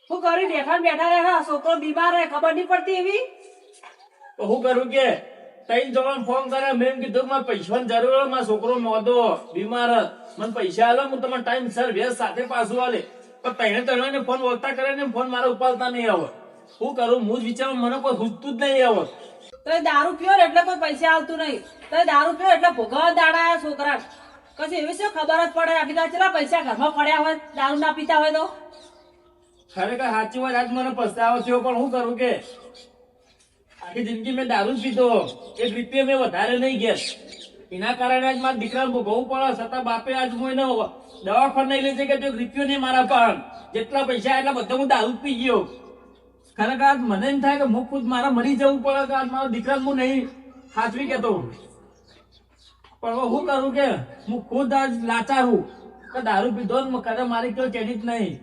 શું કરી બેઠા ને બેઠા રહ્યા છોકરો બીમાર હે ખબર નહીં પડતી એવી તો હું કરું કે તઈ જવાન ફોન કરે મેં એમ કીધું મારે પૈસાની જરૂર હોય, મારો છોકરો મોદો બીમાર હે. મને પૈસા આલો હું તમને ટાઈમ સર વેસ સાથે પાછું આલે. પણ તને ફોન બોલતા કરે ને ફોન મારા ઉપાડતા નહીં આવે. શું કરું હું જ વિચારું મને કોઈ પૂછતું જ નહીં આવે. તો એ દારૂ પીઓ ને એટલે કોઈ પૈસા આવતું નહીં તો એ દારૂ પીઓ એટલે ભોગવવા દાડા આયા છોકરા કશું એવી શું ખબર જ પડે આખી દાડ કેટલા પૈસા ઘરમાં પડ્યા હોય દારૂ ના પીતા હોય તો ખરેખર સાચી વાત આજ મને પસ્તાવો થયો. પણ હું કરું કે આખી જિંદગી મેં દારૂ જ પીધો, એક રૂપિયા મેં વધારે નહીં ગેસ. એના કારણે આજ મારા દીકરાને ભોગવવું પડે. છતાં બાપે આજ હું એને દવાખાને નહીં લઈ જાય કે એક રૂપિયો નહીં મારા પર. જેટલા પૈસા એટલા બધા હું દારૂ જ પી ગયો. ખરેખર આજ મને એમ થાય કે હું ખુદ મારા મરી જવું પડે કે આજ મારા દીકરાને હું નહીં સાચવી કેતો. પણ હવે હું કરું કે હું ખુદ આજ લાચાર હું કે દારૂ પીધો ને કદાચ મારી કોઈ કેડી જ નહીં.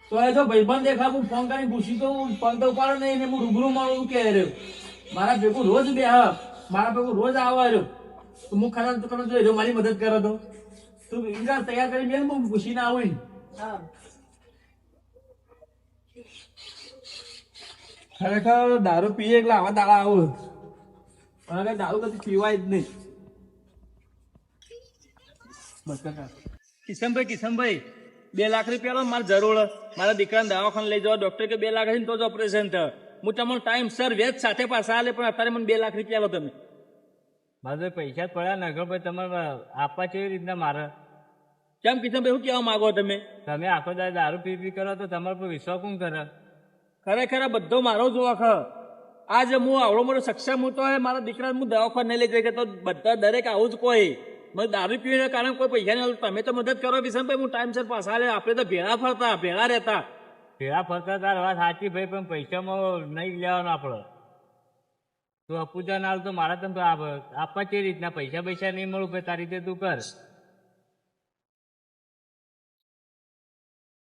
તો એ જો ભાઈબંધ દેખા હું ફોન કરીને પૂછી તો ફોન તો ઉપાડે નહીં ને હું રૂબરૂ મળું કે રહ્યો મારા ભેગું રોજ બે મારા ભેગું રોજ આવે રહ્યો. તો હું ખરા તો કરો જો મારી મદદ કરે તો તું ઇન્કાર તૈયાર કરી બે હું પૂછીને આવું ને. હા ખરેખર દારૂ પીએ એટલે આવા દાડા આવું અને દારૂ કદી પીવાય જ નહીં. કિશનભાઈ 2 લાખ રૂપિયા મારે જરૂર. મારા દીકરાને દવાખાને લઈ જવા ડોક્ટર કે 2 લાખ હશે ને તો જ ઓપરેશન થાય. હું તમને ટાઈમ સર વેચ સાથે પાછા આલે પણ અત્યારે મને 2 લાખ રૂપિયા લો તમે. મારે પૈસા જ પડ્યા ને ભાઈ તમારે આપવા કેવી રીતના મારે? કેમ કિશનભાઈ શું કહેવા માંગો તમે? તમે આખો દારૂ પી કરો તો તમારા પર વિશ્વાસ કોણ કરે? ખરેખર આ બધો મારો જ વાંક હ. આજ હું આવડો મોટો સક્ષમ હતો મારા દીકરાને હું દવાખાને નહીં લઈ જઈ તો બધા દરેક આવું જ કોઈ મને દારૂ પીવાના કારણે કોઈ પૈસા નહીં. તમે તો મદદ કરો કિશનભાઈ, હું ટાઈમ સર પાછા લે. આપણે તો ભેળા ફરતા ભેળા રહેતા. ભેળા ફરતા તાર વાત સાચી ભાઈ, પણ પૈસામાં નહીં લેવાનો આપડે. તું અપૂજા ના તો મારા તમે આપવા કેવી રીતના પૈસા નહીં મળું ભાઈ તારી રીતે તું કર.